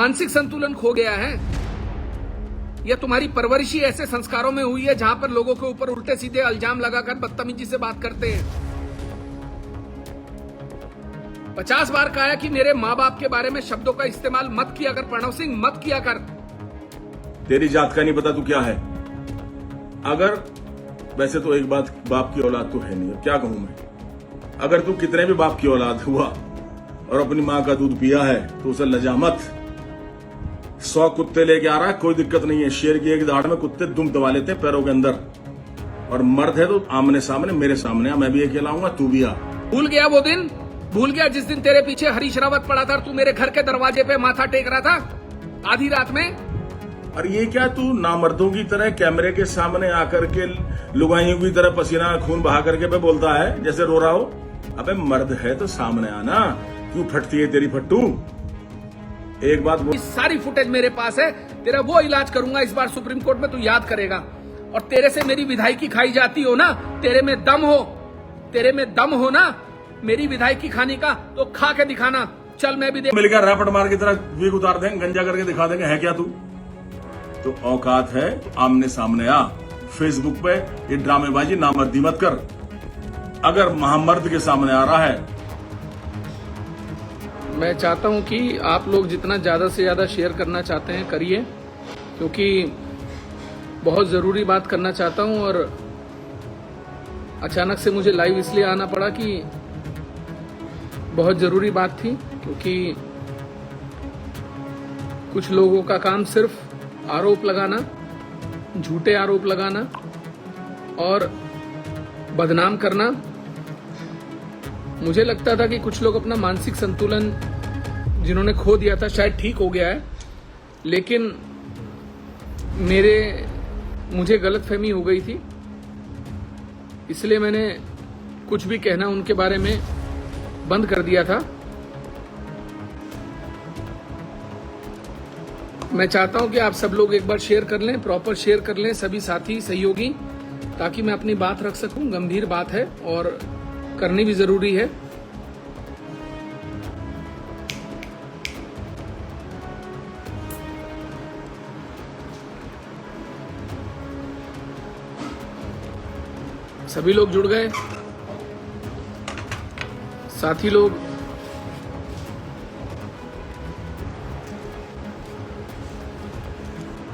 मानसिक संतुलन खो गया है, या तुम्हारी परवरिश ही ऐसे संस्कारों में हुई है जहां पर लोगों के ऊपर उल्टे सीधे इल्जाम लगाकर बदतमीजी से बात करते हैं। 50 बार कहा कि मेरे माँ बाप के बारे में शब्दों का इस्तेमाल मत किया कर प्रणव सिंह, मत किया कर। तेरी जात का नहीं पता तू क्या है। अगर वैसे तो एक बात, बाप की औलाद तो है नहीं, क्या कहूं मैं। अगर तू कितने भी बाप की औलाद हुआ और अपनी माँ का दूध पिया है तो उसे लजा मत। 100 कुत्ते लेके आ रहा है, कोई दिक्कत नहीं है। शेर की एक दाढ़ में कुत्ते दुम दबा लेते हैं पैरों के अंदर। और मर्द है तो आमने सामने मेरे सामने आ, मैं भी अकेला आऊंगा, तू भी आ। भूल गया वो दिन? भूल गया जिस दिन तेरे पीछे हरीश रावत पड़ा था और तू मेरे घर के दरवाजे पे माथा टेक रहा था आधी रात में? और ये क्या तू नामर्दों की तरह कैमरे के सामने आकर के लुगाइयों की तरह पसीना खून बहा करके पे बोलता है जैसे रो रहा हो? अबे मर्द है तो सामने आना, क्यों फटती है तेरी फट्टू? एक बात वो, सारी फुटेज मेरे पास है, तेरा वो इलाज करूंगा इस बार सुप्रीम कोर्ट में, तू याद करेगा। और तेरे से मेरी विधायकी खाई जाती हो ना, तेरे में दम हो ना मेरी विधायकी खाने का, तो खा के दिखाना। चल मैं भी मिलकर रैपट मार की तरह वीक उतार देंगे, गंजा करके दिखा देंगे, है क्या तू? तो औकात है तो आमने सामने आ। फेसबुक पे ये ड्रामेबाजी नामर्दी मत कर। अगर महामर्द के सामने आ रहा है, मैं चाहता हूं कि आप लोग जितना ज्यादा से ज्यादा शेयर करना चाहते हैं करिए, क्योंकि बहुत जरूरी बात करना चाहता हूं। और अचानक से मुझे लाइव इसलिए आना पड़ा कि बहुत जरूरी बात थी, क्योंकि कुछ लोगों का काम सिर्फ आरोप लगाना, झूठे आरोप लगाना और बदनाम करना। मुझे लगता था कि कुछ लोग अपना मानसिक संतुलन जिन्होंने खो दिया था शायद ठीक हो गया है, लेकिन मुझे गलतफहमी हो गई थी, इसलिए मैंने कुछ भी कहना उनके बारे में बंद कर दिया था। मैं चाहता हूं कि आप सब लोग एक बार शेयर कर लें, प्रॉपर शेयर कर लें, सभी साथी सहयोगी, ताकि मैं अपनी बात रख सकूं। गंभीर बात है और करनी भी जरूरी है। सभी लोग जुड़ गए, साथी लोग।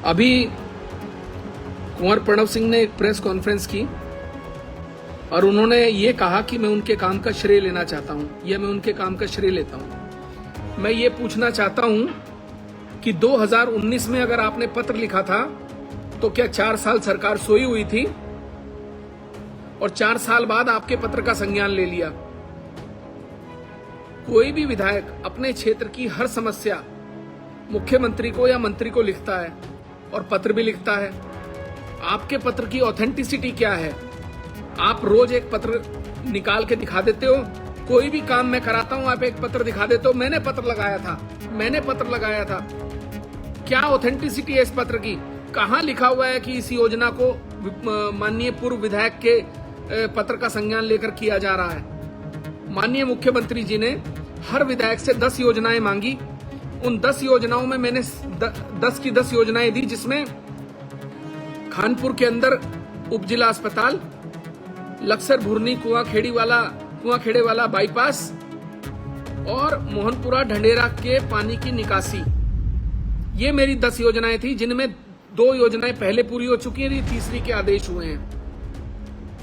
अभी कुंवर प्रणव सिंह ने एक प्रेस कॉन्फ्रेंस की और उन्होंने ये कहा कि मैं उनके काम का श्रेय लेना चाहता हूं, या मैं उनके काम का श्रेय लेता हूं। मैं ये पूछना चाहता हूं कि 2019 में अगर आपने पत्र लिखा था तो क्या 4 साल सरकार सोई हुई थी और 4 साल बाद आपके पत्र का संज्ञान ले लिया? कोई भी विधायक अपने क्षेत्र की हर समस्या मुख्यमंत्री को या मंत्री को लिखता है और पत्र भी लिखता है। आपके पत्र की ऑथेंटिसिटी क्या है? आप रोज एक पत्र निकाल के दिखा देते हो, कोई भी काम मैं कराता हूं आप एक पत्र दिखा देते हो, मैंने पत्र लगाया था। क्या ऑथेंटिसिटी है इस पत्र की? कहां लिखा हुआ है कि इस योजना को माननीय पूर्व विधायक के पत्र का संज्ञान लेकर किया जा रहा है? माननीय मुख्यमंत्री जी ने हर विधायक से 10 योजनाएं मांगी। उन 10 योजनाओं में मैंने 10 की 10 योजनाएं दी, जिसमें खानपुर के अंदर उपजिला अस्पताल, लक्सर भुरनी कुआंखेड़े वाला बाईपास और मोहनपुरा ढंडेरा के पानी की निकासी, ये मेरी 10 योजनाएं थी, जिनमें 2 योजनाएं पहले पूरी हो चुकी हैं, तीसरी के आदेश हुए हैं।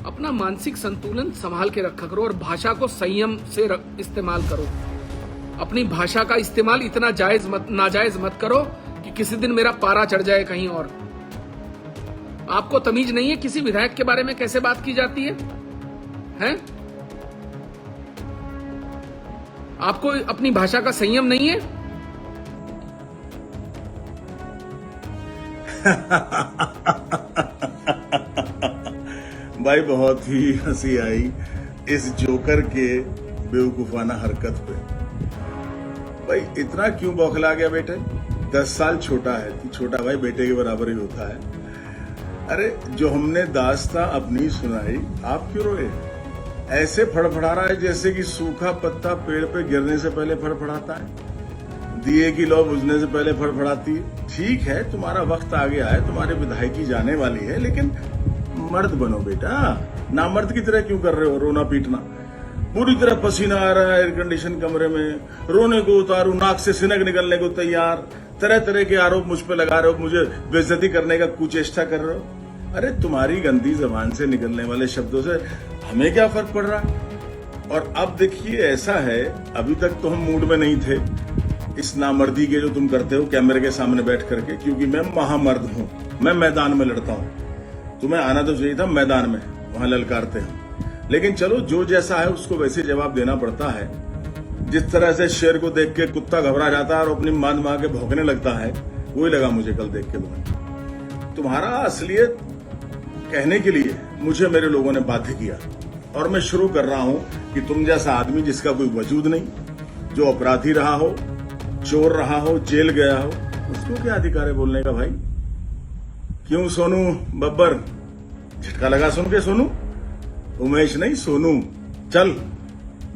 अपना मानसिक संतुलन संभाल के रखा करो और भाषा को संयम से इस्तेमाल करो। अपनी भाषा का इस्तेमाल इतना नाजायज मत करो कि किसी दिन मेरा पारा चढ़ जाए कहीं और। आपको तमीज नहीं है किसी विधायक के बारे में कैसे बात की जाती है? हैं? आपको अपनी भाषा का संयम नहीं है? भाई बहुत ही हंसी आई इस जोकर के बेवकूफाना हरकत पे। भाई इतना क्यों बौखला गया बेटे? 10 साल छोटा है, तो छोटा भाई बेटे के बराबर ही होता है। अरे जो हमने दास्तां अपनी सुनाई, आप क्यों रोए? ऐसे फड़फड़ा रहा है जैसे कि सूखा पत्ता पेड़ पे गिरने से पहले फड़फड़ाता है। दिए की लौ बुझने से पहले फड़फड़ाती है। ठीक है, तुम्हारा वक्त आ गया है, तुम्हारी विधायकी जाने वाली है, लेकिन मर्द बनो बेटा। ना मर्द की तरह क्यों कर रहे हो रोना पीटना? पूरी तरह पसीना आ रहा है एयर कंडीशन कमरे में, रोने को उतारू, नाक से सिनक निकलने को तैयार, तरह तरह के आरोप मुझ पे लगा रहे हो, मुझे बेइज्जती करने का कुचेष्टा कर रहे हो। अरे तुम्हारी गंदी जबान से निकलने वाले शब्दों से हमें क्या फर्क पड़ रहा है? और अब देखिए ऐसा है, अभी तक तो हम मूड में नहीं थे इस नामर्दी के जो तुम करते हो कैमरे के सामने बैठ करके, क्योंकि मैं महामर्द हूं, मैं मैदान में लड़ता हूं। तुम्हें आना तो चाहिए था मैदान में, वहां ललकारते हैं। लेकिन चलो, जो जैसा है उसको वैसे जवाब देना पड़ता है। जिस तरह से शेर को देख के कुत्ता घबरा जाता है और अपनी मां मां के भौंकने लगता है, वही लगा मुझे कल देख के तुम्हारा असलियत कहने के लिए मुझे मेरे लोगों ने बाध्य किया। और मैं शुरू कर रहा हूं कि तुम जैसा आदमी जिसका कोई वजूद नहीं, जो अपराधी रहा हो, चोर रहा हो, जेल गया हो, उसको क्या अधिकार है बोलने का भाई? क्यों सोनू बब्बर, झटका लगा सुन के? सोनू, उमेश नहीं, सोनू। चल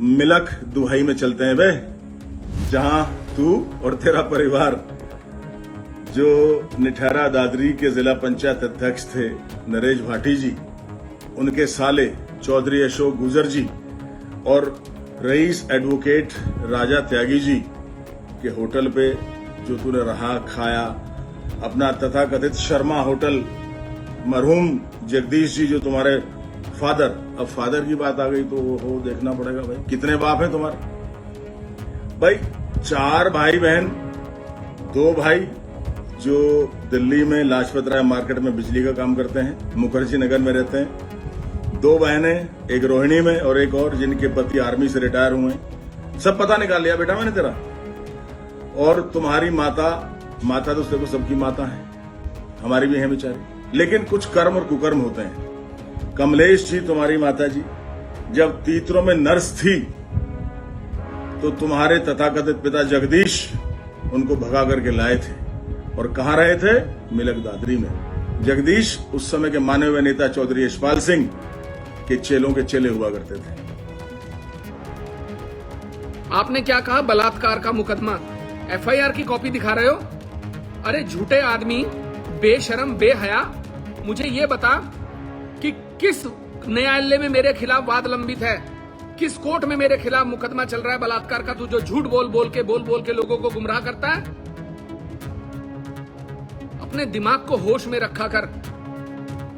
मिलक दुहाई में चलते हैं बे, जहां तू और तेरा परिवार, जो निठहरा दादरी के जिला पंचायत अध्यक्ष थे नरेश भाटी जी, उनके साले चौधरी अशोक गुजर जी और रईस एडवोकेट राजा त्यागी जी के होटल पे जो तूने रहा खाया, अपना तथाकथित शर्मा होटल, मरहूम जगदीश जी जो तुम्हारे फादर, अब फादर की बात आ गई तो वो देखना पड़ेगा भाई, कितने बाप हैं तुम्हारे? भाई 4 भाई बहन, 2 भाई जो दिल्ली में लाजपत राय मार्केट में बिजली का काम करते हैं, मुखर्जी नगर में रहते हैं, 2 बहनें, एक रोहिणी में और एक और जिनके पति आर्मी से रिटायर हुए हैं। सब पता निकाल लिया बेटा मैंने तेरा। और तुम्हारी माता तो देखो सबकी माता है, हमारी भी है बेचारी, लेकिन कुछ कर्म और कुकर्म होते हैं। कमलेश जी तुम्हारी माता जी जब तीतरों में नर्स थी तो तुम्हारे तथाकथित पिता जगदीश उनको भगा करके लाए थे, और कहां रहे थे? मिलक दादरी में। जगदीश उस समय के माने हुए नेता चौधरी यशपाल सिंह के चेलों के चेले हुआ करते थे। आपने क्या कहा? बलात्कार का मुकदमा, एफआईआर की कॉपी दिखा रहे हो? अरे झूठे आदमी, बेशरम, बेहया, मुझे ये बता कि किस न्यायालय में मेरे खिलाफ वाद लंबित है, किस कोर्ट में मेरे खिलाफ मुकदमा चल रहा है बलात्कार का? तू जो झूठ बोल बोल के लोगों को गुमराह करता है। अपने दिमाग को होश में रखा कर,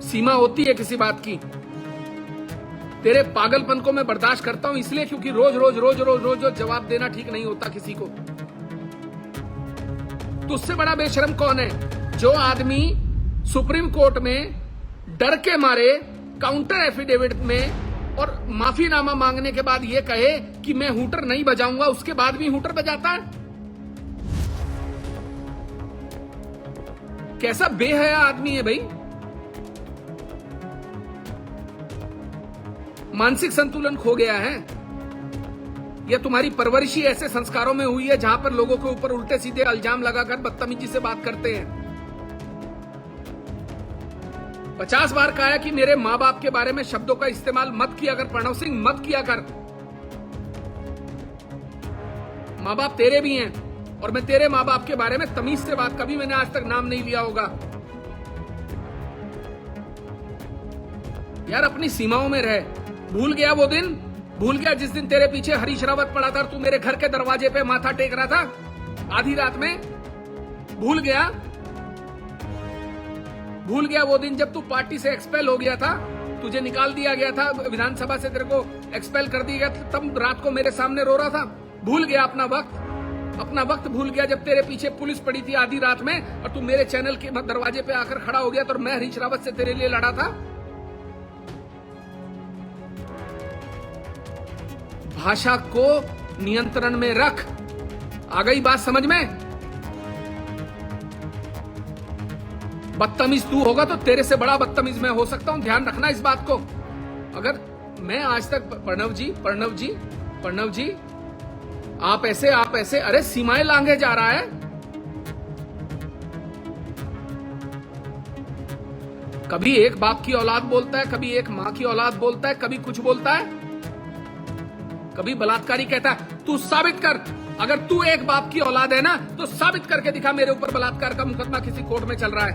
सीमा होती है किसी बात की। तेरे पागलपन को मैं बर्दाश्त करता हूं इसलिए क्योंकि रोज जवाब देना ठीक नहीं होता किसी को। तुझसे बड़ा बेशरम कौन है? जो आदमी सुप्रीम कोर्ट में डर के मारे काउंटर एफिडेविट में और माफीनामा मांगने के बाद यह कहे कि मैं हूटर नहीं बजाऊंगा, उसके बाद भी हूटर बजाता है। कैसा बेहया आदमी है भाई? मानसिक संतुलन खो गया है या तुम्हारी परवरिश ही ऐसे संस्कारों में हुई है जहां पर लोगों के ऊपर उल्टे सीधे इल्जाम लगाकर बदतमीजी से बात करते हैं। 50 बार कहा है कि मेरे मां बाप के बारे में शब्दों का इस्तेमाल मत किया कर प्रणव सिंह, मत किया कर। मां बाप तेरे भी हैं और मैं तेरे मां बाप के बारे में तमीज से बात, कभी मैंने आज तक नाम नहीं लिया होगा। यार अपनी सीमाओं में रह। भूल गया वो दिन? भूल गया जिस दिन तेरे पीछे हरीश रावत पड़ा था और तू मेरे घर के दरवाजे पे माथा टेक रहा था आधी रात में? भूल गया? भूल गया वो दिन जब तू पार्टी से एक्सपेल हो गया था, तुझे निकाल दिया गया था विधानसभा से, तेरे को एक्सपेल कर दिया गया, तब रात को मेरे सामने रो रहा था? भूल गया अपना वक्त भूल गया जब तेरे पीछे पुलिस पड़ी थी आधी रात में और तू मेरे चैनल के दरवाजे पे आकर खड़ा हो गया तो मैं हरीश रावत से तेरे लिए लड़ा था? भाषा को नियंत्रण में रख। आ गई बात समझ में? बदतमीज तू होगा तो तेरे से बड़ा बदतमीज मैं हो सकता हूं, ध्यान रखना इस बात को। अगर मैं आज तक प्रणव जी आप ऐसे अरे सीमाएं लांघे जा रहा है। कभी एक बाप की औलाद बोलता है, कभी एक मां की औलाद बोलता है, कभी कुछ बोलता है, कभी बलात्कारी कहता है। तू साबित कर, अगर तू एक बाप की औलाद है ना तो साबित करके दिखा मेरे ऊपर बलात्कार का मुकदमा किसी कोर्ट में चल रहा है।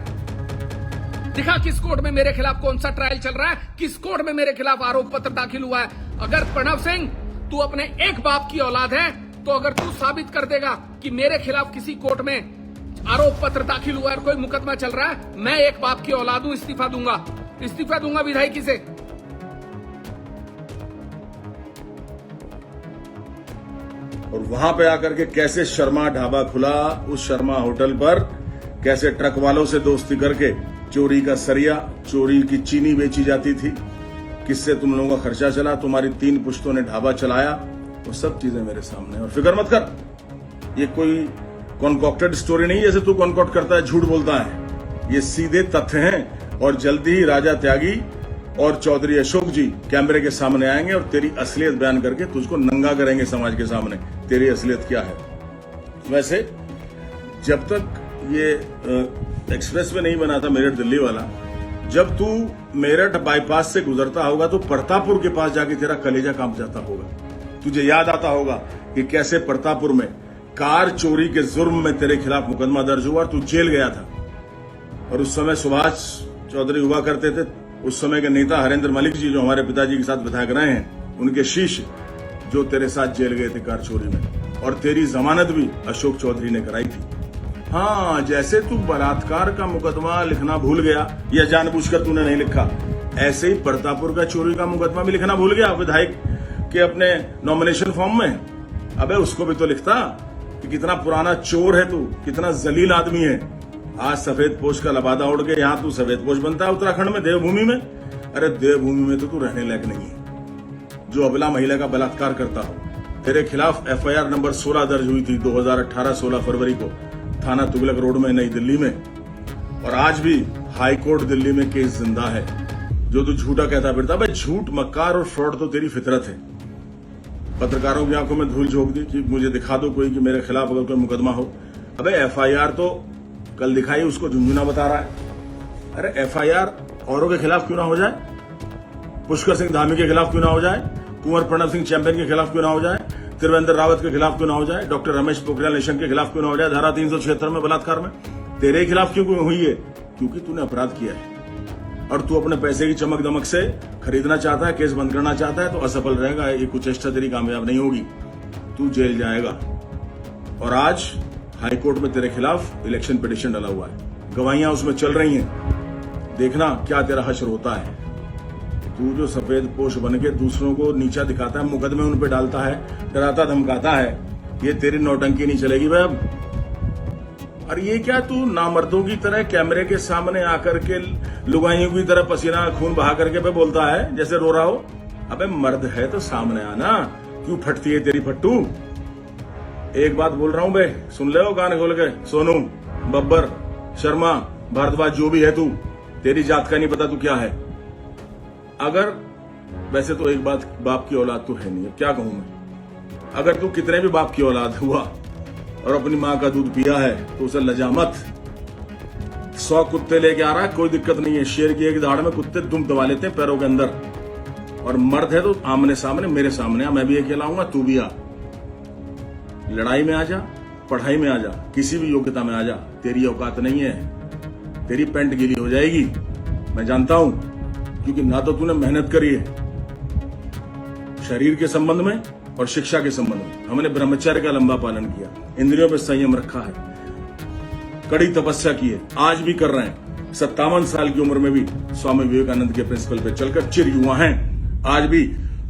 दिखा किस कोर्ट में मेरे खिलाफ कौन सा ट्रायल चल रहा है, किस कोर्ट में मेरे खिलाफ आरोप पत्र दाखिल हुआ है। अगर प्रणव सिंह तू अपने एक बाप की औलाद है तो अगर तू साबित कर देगा कि मेरे खिलाफ किसी कोर्ट में आरोप पत्र दाखिल हुआ है और कोई मुकदमा चल रहा है, मैं एक बाप की औलाद हूं, इस्तीफा दूंगा विधायकी से। और वहां पे आकर के कैसे शर्मा ढाबा खुला, उस शर्मा होटल पर कैसे ट्रक वालों से दोस्ती करके चोरी का सरिया, चोरी की चीनी बेची जाती थी, किससे तुम लोगों का खर्चा चला, तुम्हारी 3 पुश्तों ने ढाबा चलाया, वो सब चीजें मेरे सामने। और फिक्र मत कर, ये कोई कॉन्कॉक्टेड स्टोरी नहीं जैसे तू कॉन्कॉक्ट करता है, झूठ बोलता है। ये सीधे तथ्य हैं और जल्दी ही राजा त्यागी और चौधरी अशोक जी कैमरे के सामने आएंगे और तेरी असलियत बयान करके तुझको नंगा करेंगे समाज के सामने, तेरी असलियत क्या है। वैसे जब तक ये एक्सप्रेस वे नहीं बना था मेरठ दिल्ली वाला, जब तू मेरठ बाईपास से गुजरता होगा तो प्रतापपुर के पास जाके तेरा कलेजा कांप जाता होगा। तुझे याद आता होगा कि कैसे प्रतापपुर में कार चोरी के जुर्म में तेरे खिलाफ मुकदमा दर्ज हुआ और तू जेल गया था। और उस समय सुभाष चौधरी हुआ करते थे, उस समय के नेता हरेंद्र मलिक जी जो हमारे पिताजी के साथ विधायक रहे हैं, उनके शिष्य जो तेरे साथ जेल गए थे कार चोरी में, और तेरी जमानत भी अशोक चौधरी ने कराई थी। हाँ, जैसे तू बलात्कार का मुकदमा लिखना भूल गया या जानबूझकर तूने नहीं लिखा, ऐसे ही प्रतापपुर का चोरी का मुकदमा भी लिखना भूल गया विधायक के अपने नॉमिनेशन फॉर्म में। अबे उसको भी तो लिखता कि कितना पुराना चोर है तू, कितना जलील आदमी है। आज सफेद पोश का लबादा उड़ के यहाँ तू सफेद पोश बनता है उत्तराखंड में, देवभूमि में। अरे देवभूमि में तो तू रहने लायक नहीं है, जो अबला महिला का बलात्कार करता हो। तेरे खिलाफ एफआईआर नंबर 16 दर्ज हुई थी 2018 16 फरवरी को थाना तुगलक रोड में नई दिल्ली में, और आज भी हाई कोर्ट दिल्ली में केस जिंदा है। जो तू झूठा कहता फिरता, भाई झूठ, मक्कार और फ्रॉड तो तेरी फितरत है। पत्रकारों की आंखों में धूल झोंक दी कि मुझे दिखा दो कोई कि मेरे खिलाफ अगर कोई मुकदमा हो। अबे एफआईआर तो कल दिखाई, उसको झुंझुना बता रहा है। अरे एफआईआर औरों के खिलाफ क्यों ना हो जाए, पुष्कर सिंह धामी के खिलाफ क्यों ना हो जाए, कुंवर प्रणव सिंह चैंपियन के खिलाफ क्यों ना हो जाए, त्रिवेंद्र रावत के खिलाफ क्यों ना हो जाए, डॉक्टर रमेश पोखरियाल निशंक के खिलाफ क्यों ना हो जाए, धारा 376 में बलात्कार में तेरे खिलाफ क्यों हुई है? क्योंकि तूने अपराध किया है और तू अपने पैसे की चमक दमक से खरीदना चाहता है, केस बंद करना चाहता है, तो असफल रहेगा। ये कुचेष्टा तेरी कामयाब नहीं होगी, तू जेल जाएगा। और आज हाईकोर्ट में तेरे खिलाफ इलेक्शन पिटीशन डाला हुआ है, गवाहियां उसमें चल रही हैं। देखना क्या तेरा हश्र होता है। तू जो सफेद पोश बन के दूसरों को नीचा दिखाता है, मुकदमे उन पे डालता है, डराता धमकाता है, ये तेरी नौटंकी नहीं चलेगी भाई अब। और ये क्या तू नामर्दों की तरह कैमरे के सामने आकर के लुगाइयों की तरह पसीना खून बहा करके पे बोलता है जैसे रो रहा हो? अबे मर्द है तो सामने आना, क्यों फटती है तेरी फट्टू? एक बात बोल रहा हूं बे, सुन ले हो कान खोल के। सोनू, बब्बर, शर्मा, भारद्वाज, जो भी है तू, तेरी जात का नहीं पता तू क्या है। अगर वैसे तो एक बाप की औलाद तो है नहीं, अब क्या कहूं मैं। अगर तू कितने भी बाप की औलाद हुआ और अपनी मां का दूध पिया है तो उसे लजा मत। 100 कुत्ते लेके आ रहा है, कोई दिक्कत नहीं है। शेर की एक दाढ़ में कुत्ते दुम दबा लेते हैं पैरों के अंदर। और मर्द है तो आमने सामने मेरे सामने आ, मैं भी अकेला आऊंगा, तू भी आ। लड़ाई में आ जा, पढ़ाई में आ जा, किसी भी योग्यता में आ जा, तेरी औकात नहीं है। तेरी पैंट गीली हो जाएगी, मैं जानता हूं, क्योंकि ना तो तूने मेहनत करी है शरीर के संबंध में और शिक्षा के संबंध में। हमने ब्रह्मचर्य का लंबा पालन किया, इंद्रियों पर संयम रखा है, कड़ी तपस्या की है, आज भी कर रहे हैं। 57 साल की उम्र में भी स्वामी विवेकानंद के प्रिंसिपल पे चलकर चिर युवा हैं, आज भी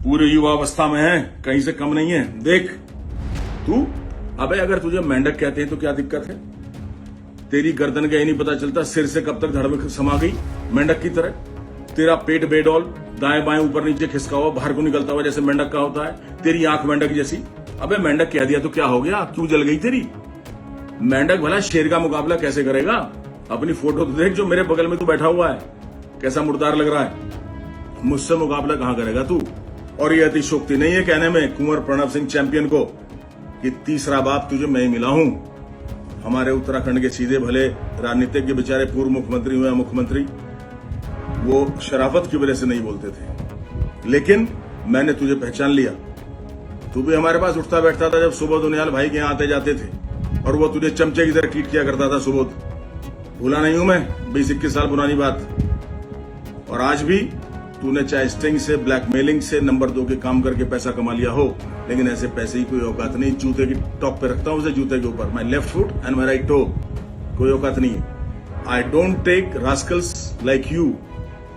पूरे युवा अवस्था में हैं, कहीं से कम नहीं है। देख तू, अबे अगर तुझे मेंढक कहते हैं तो क्या दिक्कत है? तेरी गर्दन का ही नहीं पता चलता सिर से कब तक धड़ में समा गई मेंढक की तरह। तेरा पेट बेडौल, दाएं बाएं ऊपर नीचे खिसका हुआ, बाहर को निकलता हुआ जैसे मेंढक का होता है। तेरी आंख मेंढक जैसी। अबे मेंढक कह दिया तो क्या हो गया, क्यों जल गई तेरी? मेंढक भला शेर का मुकाबला कैसे करेगा? अपनी फोटो तो देख जो मेरे बगल में तू बैठा हुआ है, कैसा मुर्दार लग रहा है। मुझसे मुकाबला कहां करेगा तू? और ये अतिशोक्ति नहीं है कहने में कुंवर प्रणव सिंह चैंपियन को कि तीसरा बाप तुझे मैं ही मिला हूं। हमारे उत्तराखंड के सीधे भले राजनीतिज्ञ बेचारे पूर्व मुख्यमंत्री हुए, मुख्यमंत्री, वो शराफत की वजह से नहीं बोलते थे, लेकिन मैंने तुझे पहचान लिया। तू भी हमारे पास उठता बैठता था जब सुबोध उनियाल भाई के यहाँ आते जाते थे, और वो तुझे चमचे की तरह ट्रीट किया करता था सुबोध। भूला नहीं हूं मैं 20-21 साल पुरानी बात। और आज भी तूने चाहे स्टिंग से, ब्लैकमेलिंग से, नंबर 2 के काम करके पैसा कमा लिया हो, लेकिन ऐसे पैसे की कोई औकात नहीं। जूते की टॉप पे रखता हूं उसे, जूते के ऊपर, my left foot and my right toe. कोई औकात नहीं है। I don't take rascals like you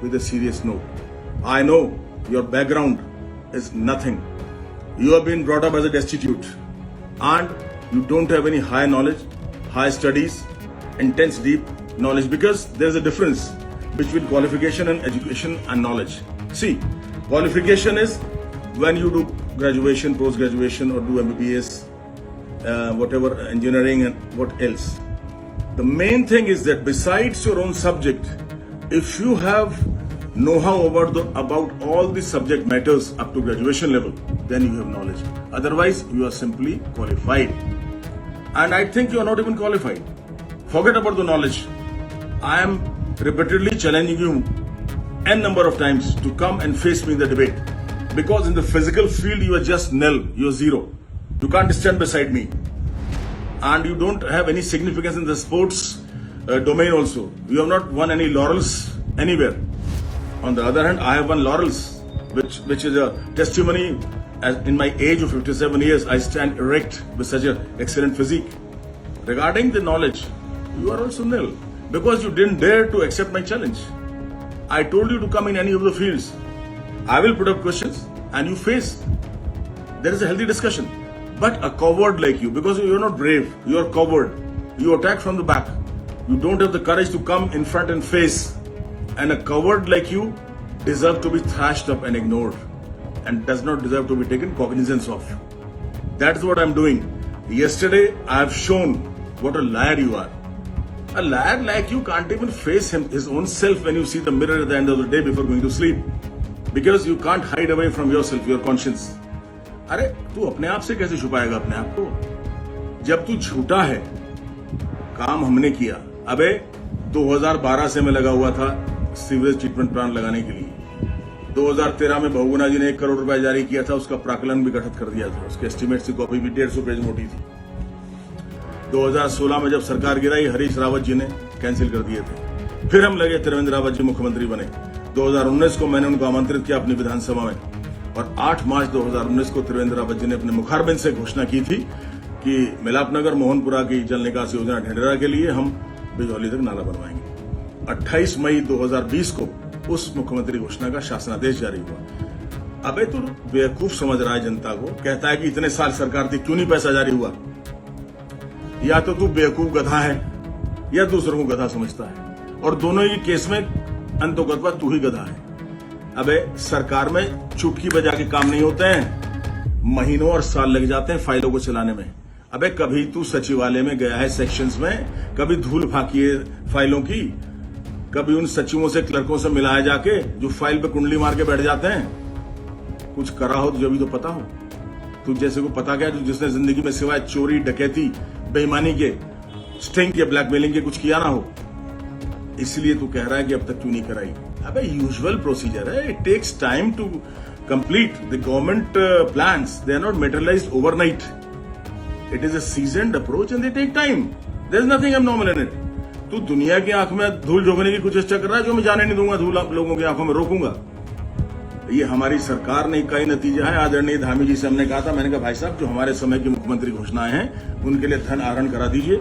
with a serious note. I know your background is nothing. You have been brought up as a destitute and you don't have any high knowledge, high studies, intense deep knowledge, because there's a difference between qualification and education and knowledge. See, qualification is when you do graduation, post-graduation, or do MBBS, whatever, engineering and what else. The main thing is that besides your own subject, if you have know-how about all the subject matters up to graduation level, then you have knowledge. Otherwise, you are simply qualified. And I think you are not even qualified. Forget about the knowledge. I am repeatedly challenging you n number of times to come and face me in the debate. Because in the physical field, you are just nil. You are zero. You can't stand beside me. And you don't have any significance in the sports domain also. You have not won any laurels anywhere. On the other hand, I have won laurels, which is a testimony. As in my age of 57 years, I stand erect with such an excellent physique. Regarding the knowledge, you are also nil, because you didn't dare to accept my challenge. I told you to come in any of the fields. I will put up questions and you face. There is a healthy discussion. But a coward like you, because you are not brave, you are coward. You attack from the back. You don't have the courage to come in front and face. And a coward like you deserves to be thrashed up and ignored, and does not deserve to be taken cognizance of. That's what I'm doing. Yesterday, I have shown what a liar you are. A liar like you can't even face his own self when you see the mirror at the end of the day before going to sleep. Because you can't hide away from yourself, your conscience. अरे तू अपने आप से कैसे छुपाएगा अपने आप को, जब तू झूठा है। काम हमने किया। अबे 2012 से मैं लगा हुआ था सीवरेज ट्रीटमेंट प्लांट लगाने के लिए। 2013 में बहुगुणा जी ने 1 करोड़ रुपए जारी किया था, उसका प्राक्कलन भी गठित कर दिया था। उसके एस्टीमेट की कॉपी भी 150 पेज मोटी थी। 2016 में जब सरकार गिराई, हरीश रावत जी ने कैंसिल कर दिए थे। फिर हम लगे, त्रिवेंद्र रावत जी मुख्यमंत्री बने। 2019 को मैंने उनको आमंत्रित किया अपनी विधानसभा में, और 8 मार्च 2019 को त्रिवेंद्र रावत जी ने अपने मुखारबिंद से घोषणा की थी कि मिलापनगर मोहनपुरा की जल निकास योजना ढेंढेरा के लिए हम बिजौली तक नाला बनवाएंगे। 28 मई 2020 को उस मुख्यमंत्री घोषणा का शासनादेश जारी हुआ। अबे तू बेवकूफ समझ रहा है जनता को, कहता है कि इतने साल सरकार थी क्यों नहीं पैसा जारी हुआ। या तो तू बेवकूफ गधा है या दूसरों को गधा समझता है, और दोनों ही केस में अंतोगत्वा तू ही गधा है। अबे सरकार में चुटकी बजा के काम नहीं होते हैं, महीनों और साल लग जाते हैं फाइलों को चलाने में। अबे कभी तू सचिवालय में गया है सेक्शंस में, कभी धूल फाकी है फाइलों की, कभी उन सचिवों से, क्लर्कों से मिला है जाके जो फाइल पे कुंडली मार के बैठ जाते हैं। कुछ करा हो तो जब भी तो पता हो। तू जैसे को पता क्या, जिसने जिंदगी में सिवाय चोरी, डकैती, बेईमानी के, स्टिंग के, ब्लैकमेलिंग के कुछ किया ना हो, इसलिए तू कह रहा है कि अब तक क्यों नहीं कराई। अबे यूजुअल प्रोसीजर है, it takes time to complete the government plans, they are not materialised overnight. It is a seasoned approach and they take time, there is nothing abnormal in it. तू दुनिया की आंख में धूल झोंकने की कुछ चेष्टा कर रहा है, जो मैं जाने नहीं दूंगा, धूल आप लोगों की आंखों में रोकूंगा। ये हमारी सरकार ने का ही नतीजा है। आदरणीय धामी जी से हमने कहा था, मैंने कहा भाई साहब जो हमारे समय की मुख्यमंत्री घोषणाएं हैं उनके लिए धन आहरण करा दीजिए,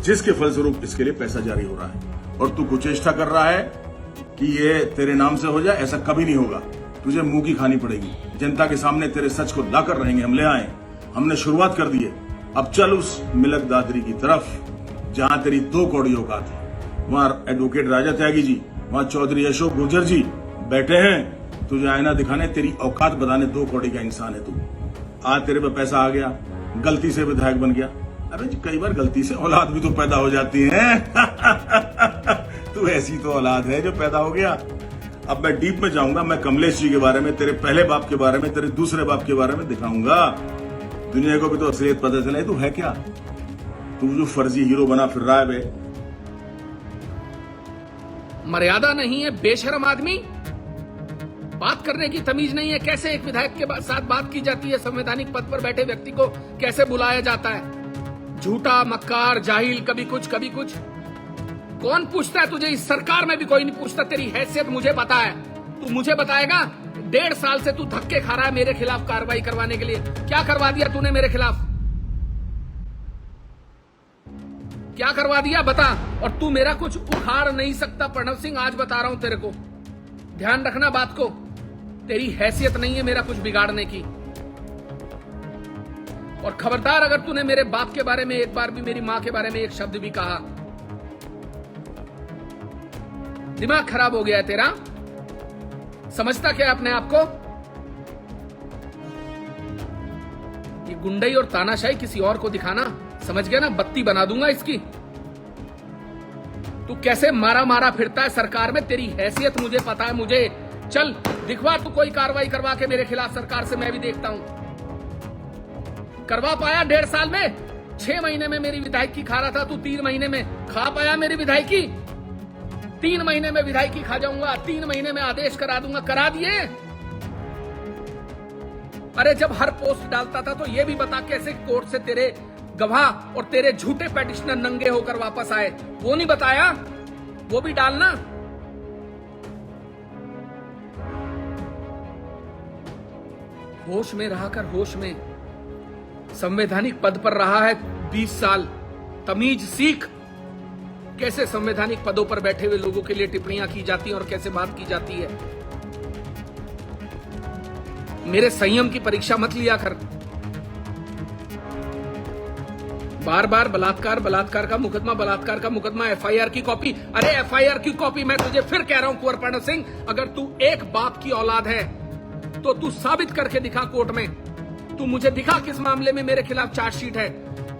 जिसके फलस्वरूप इसके लिए पैसा जारी हो रहा है। और तू कुचेष्टा कर रहा है कि ये तेरे नाम से हो जाए, ऐसा कभी नहीं होगा। तुझे मुंह की खानी पड़ेगी। जनता के सामने तेरे सच को लाकर रहेंगे, हम ले आए, हमने शुरुआत कर दी है। अब चल उस मिलक दादरी की तरफ जहां तेरी 2 कौड़ी औकात है। वहां एडवोकेट राजा त्यागी जी, वहां चौधरी अशोक गुर्जर जी बैठे हैं तुझे आईना दिखाने, तेरी औकात बताने। 2 कौड़ी का इंसान है तू। आज तेरे पे पैसा आ गया, गलती से विधायक बन गया। अरे जी कई बार गलती से औलाद भी तो पैदा हो जाती है। तू ऐसी तो औलाद है जो पैदा हो गया। अब मैं डीप में जाऊंगा, मैं कमलेश जी के बारे में, तेरे पहले बाप के बारे में, तेरे दूसरे बाप के बारे में दिखाऊंगा। दुनिया को भी तो असलियत पता चले तू है क्या। तू जो फर्जी हीरो बना फिर रहा है बे। मर्यादा नहीं है बेशरम आदमी। बात करने की तमीज नहीं है। कैसे एक विधायक के साथ बात की जाती है? संवैधानिक पद पर बैठे व्यक्ति को कैसे बुलाया जाता है? झूठा, मक्कार, जाहिल, कभी कुछ कभी कुछ। कौन पूछता है तुझे? इस सरकार में भी कोई नहीं पूछता। तेरी हैसियत मुझे पता है, तू मुझे बताएगा। 1.5 साल से तू धक्के खा रहा है मेरे खिलाफ कार्रवाई करवाने के लिए। क्या करवा दिया तूने मेरे खिलाफ? क्या करवा दिया बता। और तू मेरा कुछ उखाड़ नहीं सकता प्रणव सिंह, आज बता रहा हूं तेरे को। ध्यान रखना बात को। तेरी हैसियत नहीं है मेरा कुछ बिगाड़ने की। और खबरदार अगर तूने मेरे बाप के बारे में एक बार भी, मेरी मां के बारे में एक शब्द भी कहा, दिमाग खराब हो गया है तेरा। समझता क्या है अपने आप को? ये गुंडई और तानाशाही किसी और को दिखाना, समझ गया ना? बत्ती बना दूंगा इसकी। तू कैसे मारा मारा फिरता है सरकार में, तेरी हैसियत मुझे पता है। मुझे चल दिखवा तू कोई कार्रवाई करवा के मेरे खिलाफ सरकार से, मैं भी देखता हूं। करवा पाया 1.5 साल में? 6 महीने में मेरी विधायकी खा रहा था तू, 3 महीने में खा पाया मेरी विधायकी? 3 महीने में विधायकी खा जाऊंगा, 3 महीने में आदेश करा दूंगा। करा दिए? अरे जब हर पोस्ट डालता था तो ये भी बता कैसे कोर्ट से तेरे गवाह और तेरे झूठे पेटिशनर नंगे होकर वापस आए, वो नहीं बताया? वो भी डालना। होश में रहा कर, होश में। संवैधानिक पद पर रहा है 20 साल, तमीज सीख। कैसे संवैधानिक पदों पर बैठे हुए लोगों के लिए टिप्पणियां की जाती हैं और कैसे बात की जाती है। मेरे संयम की परीक्षा मत लिया कर। बार बार बलात्कार का मुकदमा, एफआईआर की कॉपी। अरे एफआईआर की कॉपी, मैं तुझे फिर कह रहा हूं कुंवर प्रणव सिंह, अगर तू एक बाप की औलाद है तो तू साबित करके दिखा कोर्ट में। तू मुझे दिखा किस मामले में मेरे खिलाफ चार्जशीट है,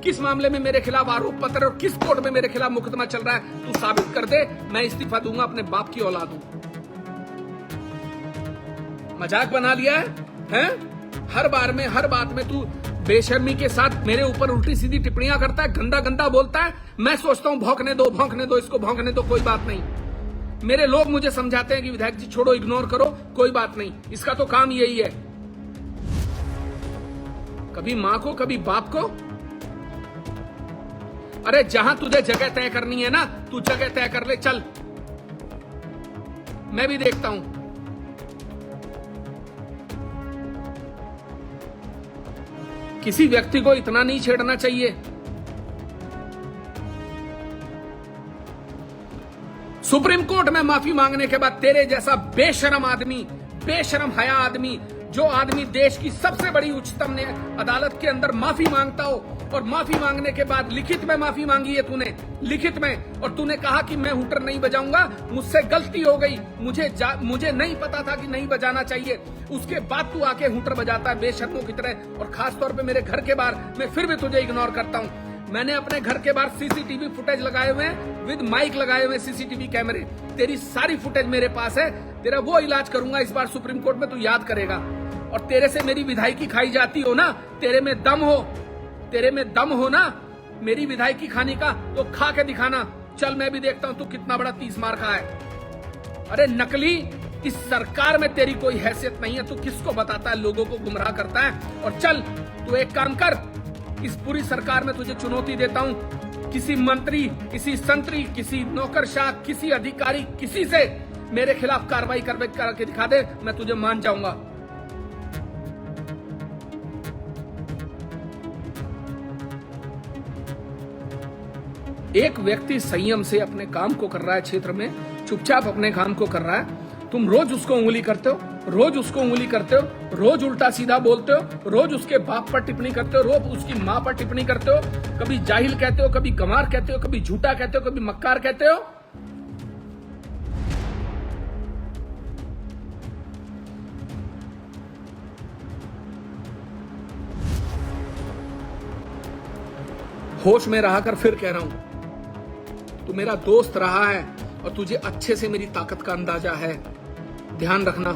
किस मामले में मेरे खिलाफ आरोप पत्र और किस कोर्ट में मेरे खिलाफ मुकदमा चल रहा है। तू साबित कर दे, मैं इस्तीफा दूंगा। अपने बाप की औलाद हूं। मजाक बना लिया है? हर बात में तू बेशर्मी के साथ मेरे ऊपर उल्टी सीधी टिप्पणियां करता है, गंदा गंदा बोलता है। मैं सोचता हूं भौंकने दो, इसको भौंकने दो, कोई बात नहीं। मेरे लोग मुझे समझाते हैं कि विधायक जी छोड़ो, इग्नोर करो, कोई बात नहीं। इसका तो काम यही है, कभी मां को कभी बाप को। अरे जहां तुझे जगह तय करनी है ना, तू जगह तय कर ले, चल, मैं भी देखता हूं। किसी व्यक्ति को इतना नहीं छेड़ना चाहिए। सुप्रीम कोर्ट में माफी मांगने के बाद तेरे जैसा बेशरम आदमी, बेशरम हया आदमी, जो आदमी देश की सबसे बड़ी उच्चतम अदालत के अंदर माफी मांगता हो, और माफी मांगने के बाद लिखित में माफी मांगी है तूने, लिखित में, और तूने कहा कि मैं हुटर नहीं बजाऊंगा, मुझसे गलती हो गई, मुझे नहीं पता था कि नहीं बजाना चाहिए। उसके बाद तू आके हुटर बजाता है बेशर्मों की तरह, और खास तौर पे मेरे घर के बाहर। मैं फिर भी तुझे इग्नोर करता हूं। मैंने अपने घर के बाहर सीसीटीवी फुटेज लगाए हुए हैं, विद माइक लगाए हुए सीसीटीवी कैमरे। तेरी सारी फुटेज मेरे पास है। तेरा वो इलाज करूंगा इस बार सुप्रीम कोर्ट में, तू याद करेगा। और तेरे से मेरी विधायकी खाई जाती हो ना, तेरे में दम हो ना मेरी विधायकी खाने का, तो खा के दिखाना। चल मैं भी देखता हूं तू कितना बड़ा 30 मार खा है। अरे नकली, इस सरकार में तेरी कोई हैसियत नहीं है। तू किसको बताता है, लोगों को गुमराह करता है। और चल तू एक काम कर, इस पूरी सरकार में तुझे चुनौती देता हूं, किसी मंत्री, किसी संतरी, किसी नौकरशाह, किसी अधिकारी, किसी से मेरे खिलाफ कार्रवाई करके दिखा दे, मैं तुझे मान जाऊंगा। एक व्यक्ति संयम से अपने काम को कर रहा है, क्षेत्र में चुपचाप अपने काम को कर रहा है। तुम रोज उसको उंगली करते हो, रोज उल्टा सीधा बोलते हो, रोज उसके बाप पर टिप्पणी करते हो, रोज उसकी मां पर टिप्पणी करते हो। कभी जाहिल कहते हो, कभी गंवार कहते हो, कभी झूठा कहते हो, कभी मक्कार कहते हो। होश में रहा कर, फिर कह रहा हूं, तू मेरा दोस्त रहा है और तुझे अच्छे से मेरी ताकत का अंदाजा है। ध्यान रखना,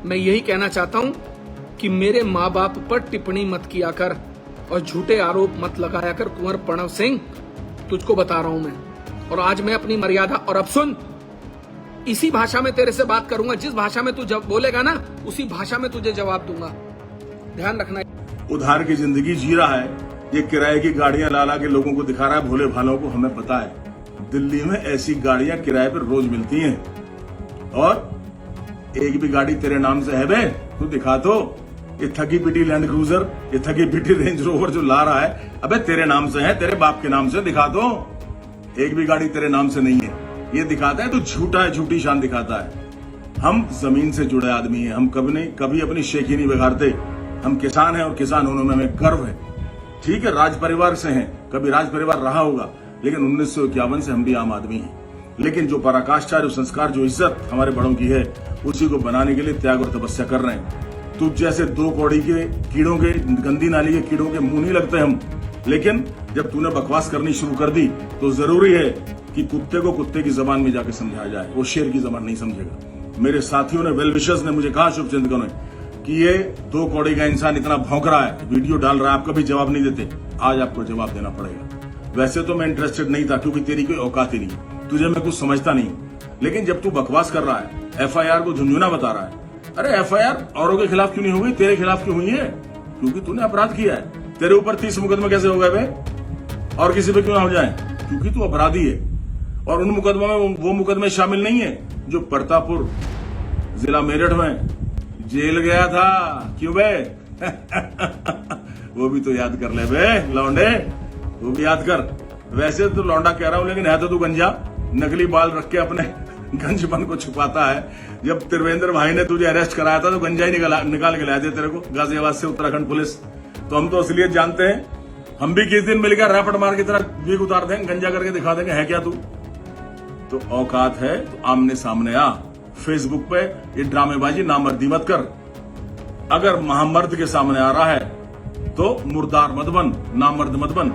मैं यही कहना चाहता हूं कि मेरे माँ बाप पर टिप्पणी मत किया कर और झूठे आरोप मत लगाया कर कुंवर प्रणव सिंह, तुझको बता रहा हूं मैं। और आज मैं अपनी मर्यादा, और अब सुन, इसी भाषा में तेरे से बात करूंगा, जिस भाषा में तू जब बोलेगा ना उसी भाषा में तुझे जवाब दूंगा। ध्यान रखना। उधार की जिंदगी जी रहा है, ये किराए की गाड़ियां ला ला के लोगों को दिखा रहा है, भोले भालों को। हमें पता है दिल्ली में ऐसी गाड़ियां किराए पर रोज मिलती हैं, और एक भी गाड़ी तेरे नाम से है बे? तू दिखा तो। ये थकी पिटी लैंड क्रूजर, ये थकी पिटी रेंज रोवर जो ला रहा है, अबे तेरे नाम से है, तेरे बाप के नाम से, दिखा दो। एक भी गाड़ी तेरे नाम से नहीं है, ये दिखाता है तो झूठा है, झूठी शान दिखाता है। हम जमीन से जुड़े आदमी हैं, हम कभी अपनी शेखी नहीं बिगाड़ते। हम किसान हैं और किसान होने में हमें गर्व है। ठीक है, राज परिवार से हैं, कभी राज परिवार रहा होगा, लेकिन 1951 से हम भी आम आदमी हैं। लेकिन जो पराकाष्ठा, जो संस्कार, जो इज्जत हमारे बड़ों की है, उसी को बनाने के लिए त्याग और तपस्या कर रहे हैं। तुझ जैसे दो कौड़ी के कीड़ों के, गंदी नाली के कीड़ों के मुंह नहीं लगते हम। लेकिन जब तूने बकवास करनी शुरू कर दी तो जरूरी है कि कुत्ते को कुत्ते की जबान में जाके समझाया जाए, वो शेर की जबान नहीं समझेगा। मेरे साथियों ने, वेल विशर्स ने मुझे कहा, शुभचिंतकों ने, कि ये दो कौड़ी का इंसान इतना भौंक रहा है, वीडियो डाल रहा है, आप कभी जवाब नहीं देते। आज आपको जवाब देना पड़ेगा। वैसे तो मैं इंटरेस्टेड नहीं था, क्योंकि तेरी कोई औकात ही नहीं, तुझे मैं कुछ समझता नहीं। लेकिन जब तू बकवास कर रहा है, FIR को झुंझुना बता रहा है, अरे FIR औरों के खिलाफ क्यों नहीं हुई, तेरे खिलाफ क्यों हुई है? क्योंकि तूने अपराध किया है। तेरे ऊपर 30 मुकदमे कैसे हो गए बे? और किसी पे क्यों ना हो जाए? क्योंकि तू अपराधी है। और उन मुकदमों में वो मुकदमे शामिल नहीं है जो प्रतापपुर जिला मेरठ में जेल गया था। क्यों बे? वो भी तो याद कर ले बे लौंडे, वो भी याद कर। वैसे तो लौंडा कह रहा हूं, लेकिन है तो तू गंजा। नकली बाल रख के अपने गंजपन को छुपाता है। जब त्रिवेंद्र भाई ने तुझे अरेस्ट कराया था तो गंजा ही निकाल के लाए थे तेरे को गाजियाबाद से, उत्तराखंड पुलिस। तो हम तो असलियत जानते हैं। हम भी किस दिन मिलकर रैपट मार की तरह वीक उतार देंगे, गंजा करके दिखा देंगे है क्या तू। तो औकात है तो आमने सामने आ। फेसबुक पे ये ड्रामेबाजी नामर्दी मत कर। अगर महामर्द के सामने आ रहा है तो मुर्दार मत बन, नामर्द मत बन,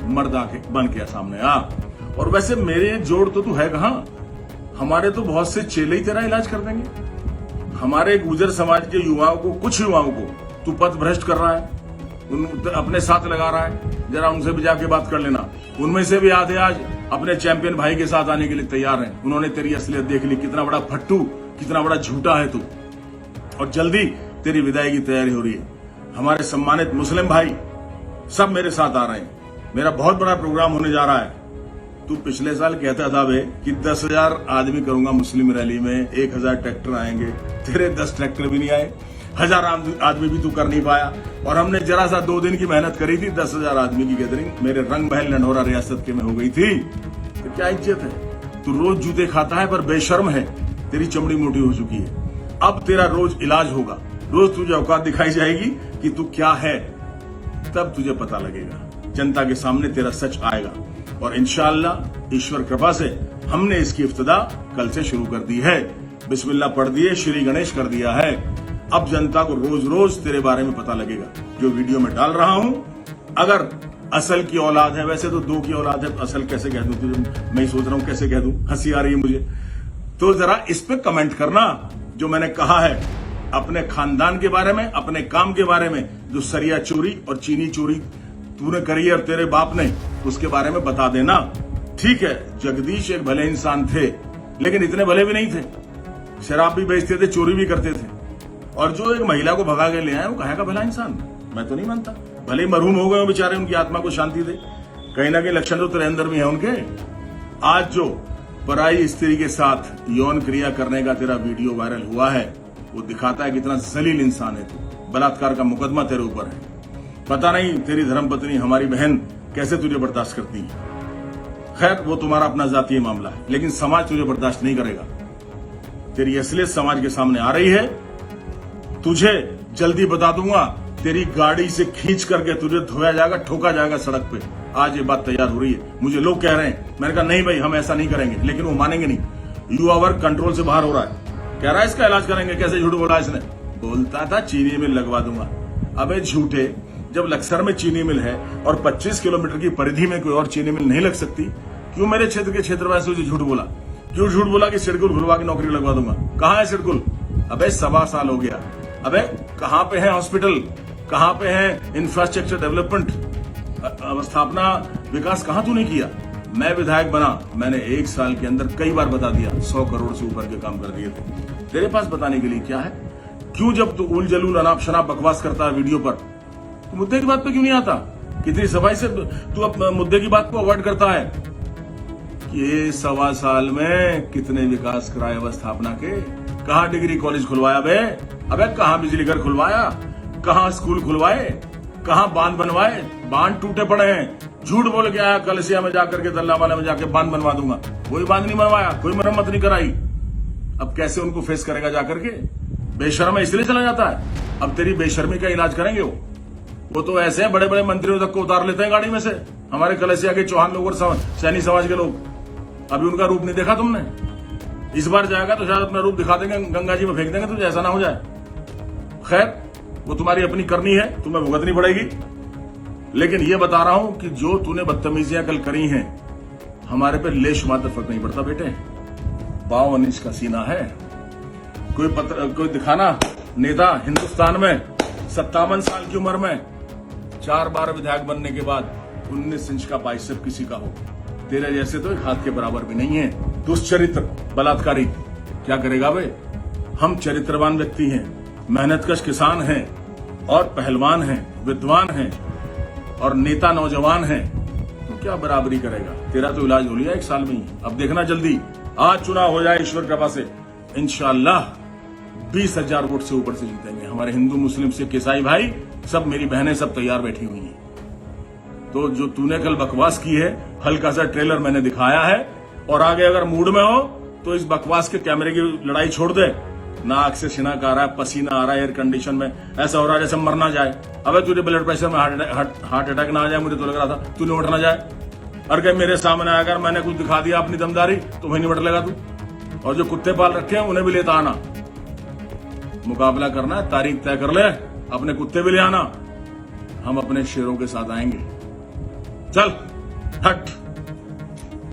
मर्द आके बन के सामने आ। और वैसे मेरे जोड़ तो तू है कहां? हमारे तो बहुत से चेले ही तेरा इलाज कर देंगे। हमारे गुर्जर समाज के युवाओं को, कुछ युवाओं को तू पथ भ्रष्ट कर रहा है, अपने साथ लगा रहा है। जरा उनसे भी जाके बात कर लेना। उनमें से भी आधे आज अपने चैंपियन भाई के साथ आने के लिए तैयार हैं। उन्होंने तेरी असलियत देख ली, कितना बड़ा फट्टू, कितना बड़ा झूठा है तू। और जल्दी तेरी विदाई की तैयारी हो रही है। हमारे सम्मानित मुस्लिम भाई सब मेरे साथ आ रहे हैं। मेरा बहुत बड़ा प्रोग्राम होने जा रहा है। तू पिछले साल कहता था बे कि 10,000 आदमी करूंगा मुस्लिम रैली में, 1,000 ट्रैक्टर आएंगे। तेरे 10 ट्रैक्टर भी नहीं आए, 1000 आदमी भी तू कर नहीं पाया। और हमने जरा सा 2 दिन की मेहनत करी थी, 10,000 आदमी की गैदरिंग मेरे रंग महल लंढोरा रियासत के में हो गई थी। तो क्या इज्जत है? तू रोज जूते खाता है पर बेशर्म है, तेरी चमड़ी मोटी हो चुकी है। अब तेरा रोज इलाज होगा, रोज तुझे औकात दिखाई जाएगी कि तू क्या है, तब तुझे पता लगेगा। जनता के सामने तेरा सच आएगा। और इंशाअल्लाह ईश्वर कृपा से हमने इसकी इब्तिदा कल से शुरू कर दी है। बिस्मिल्लाह पढ़ दिए, श्री गणेश कर दिया है। अब जनता को रोज रोज तेरे बारे में पता लगेगा। जो वीडियो में डाल रहा हूं, अगर असल की औलाद है, वैसे तो 2 की औलाद है, असल कैसे कह दूं तुझे? मैं सोच रहा हूं कैसे कह दूं, हंसी आ रही है मुझे। तो जरा इस पे कमेंट करना जो मैंने कहा है अपने खानदान के बारे में, अपने काम के बारे में। जो सरिया चोरी और चीनी चोरी तूने करी है और तेरे बाप ने, उसके बारे में बता देना। ठीक है, जगदीश एक भले इंसान थे, लेकिन इतने भले भी नहीं थे। शराब भी बेचते थे, चोरी भी करते थे। और जो एक महिला को भगा के ले आए, वो कहे का भला इंसान? मैं तो नहीं मानता। भले ही मरहूम हो गए हो बेचारे, उनकी आत्मा को शांति दे। कहीं ना कहीं लक्षण तो तेरे अंदर भी है उनके। आज जो पराई स्त्री के साथ यौन क्रिया करने का तेरा वीडियो वायरल हुआ है, वो दिखाता है कितना जलील इंसान है तू। बलात्कार का मुकदमा तेरे ऊपर है। पता नहीं तेरी धर्मपत्नी, हमारी बहन, कैसे तुझे बर्दाश्त करती है। खैर, वो तुम्हारा अपना जातीय मामला है, लेकिन समाज तुझे बर्दाश्त नहीं करेगा। तेरी असलियत समाज के सामने आ रही है। तुझे जल्दी बता दूंगा, तेरी गाड़ी से खींच करके तुझे धोया जाएगा, ठोका जाएगा सड़क पे। आज ये बात तैयार हो रही है। मुझे लोग कह रहे हैं, मैंने कहा नहीं भाई हम ऐसा नहीं करेंगे, लेकिन वो मानेंगे नहीं। यू आवर कंट्रोल से बाहर हो रहा है। कह रहा है इसका इलाज करेंगे। कैसे झूठ बोला इसने? बोलता था चीनी मिल लगवा दूंगा। अबे झूठे, जब लक्सर में चीनी मिल है और 25 किलोमीटर की परिधि में कोई और चीनी मिल नहीं लग सकती, क्यों मेरे क्षेत्र के क्षेत्रवासी से झूठ बोला? क्यों झूठ बोला कि सिडकुल खुलवा के नौकरी लगवा दूंगा? कहां है सिडकुल? अबे 1.25 साल हो गया। अबे कहां पे है हॉस्पिटल? कहां पे है इंफ्रास्ट्रक्चर डेवलपमेंट, अवस्थापना विकास? कहां तूने किया? मैं विधायक बना, मैंने 1 साल के अंदर कई बार बता दिया 100 करोड़ से ऊपर के काम कर दिए थे। तेरे पास बताने के लिए क्या है? क्यों जब तू उल जलूल अनाप शनाप बकवास करता है वीडियो पर, तो मुद्दे की बात पे क्यों नहीं आता? कितनी सफाई से तू अब मुद्दे की बात को अवॉइड करता है कि ये 1.25 साल में कितने विकास कराए अवस्थापना के, कहां डिग्री कॉलेज खुलवाया बे, अबे कहां बिजली घर खुलवाया, कहां स्कूल खुलवाए, कहां बांध बनवाए? बांध टूटे पड़े हैं। झूठ बोल के आया कलसिया में जाकर के दल्लावाला में जाके बांध बनवा दूंगा, कोई बांध नहीं बनवाया, कोई मरम्मत नहीं कराई। अब कैसे उनको फेस करेगा जाकर के? बेशर्म इसलिए चला जाता है। अब तेरी बेशर्मी का इलाज करेंगे वो तो ऐसे हैं, बड़े बड़े मंत्रियों तक को उतार लेते हैं गाड़ी में से, हमारे कलसिया के चौहान लोग और सैनी समाज के लोग। अभी उनका रूप नहीं देखा तुमने? इस बार जाएगा तो शायद अपना रूप दिखा देंगे, गंगा जी में फेंक देंगे, तुझे ऐसा ना हो जाए। खैर, वो तुम्हारी अपनी करनी है, तुम्हें भुगतनी पड़ेगी। लेकिन ये बता रहा हूं कि जो तूने बदतमीजियां कल करी हैं, हमारे पे लेश मात्र फर्क नहीं पड़ता बेटे। 52 इंच का सीना है। कोई दिखाना नेता हिंदुस्तान में 57 साल की उम्र में 4 बार विधायक बनने के बाद 19 इंच का बाइसेप किसी का हो। तेरे जैसे तो एक हाथ के बराबर भी नहीं है। दुष्चरित्र बलात्कारी क्या करेगा बे? हम चरित्रवान व्यक्ति हैं, मेहनतकश किसान हैं और पहलवान हैं, विद्वान हैं और नेता नौजवान हैं, तो क्या बराबरी करेगा? तेरा तो इलाज हो लिया 1 साल में ही। अब देखना जल्दी, आज चुनाव हो जाए ईश्वर कृपा से, इंशाल्लाह 20,000 वोट से ऊपर से जीतेंगे। हमारे हिंदू मुस्लिम सिख ईसाई भाई सब, मेरी बहनें सब तैयार बैठी हुई हैं। तो जो तूने कल बकवास की है, हल्का सा ट्रेलर मैंने दिखाया है, और आगे अगर मूड में हो तो इस बकवास के कैमरे की लड़ाई छोड़ दे। नाक से शिनक आ रहा है, पसीना आ रहा है, एयर कंडीशन में ऐसा हो रहा है जैसे मर ना जाए। अबे तुझे ब्लड प्रेशर में हार्ट अटैक ना आ जाए, मुझे तो लग रहा था तू निपट ना जाए। और कहीं मेरे सामने अगर मैंने कुछ दिखा दिया अपनी दमदारी तो वही निपट लेगा तू। और जो कुत्ते पाल रखे हैं उन्हें भी लेता आना, मुकाबला करना है, तारीख तय कर ले, अपने कुत्ते भी ले आना, हम अपने शेरों के साथ आएंगे। चल हट।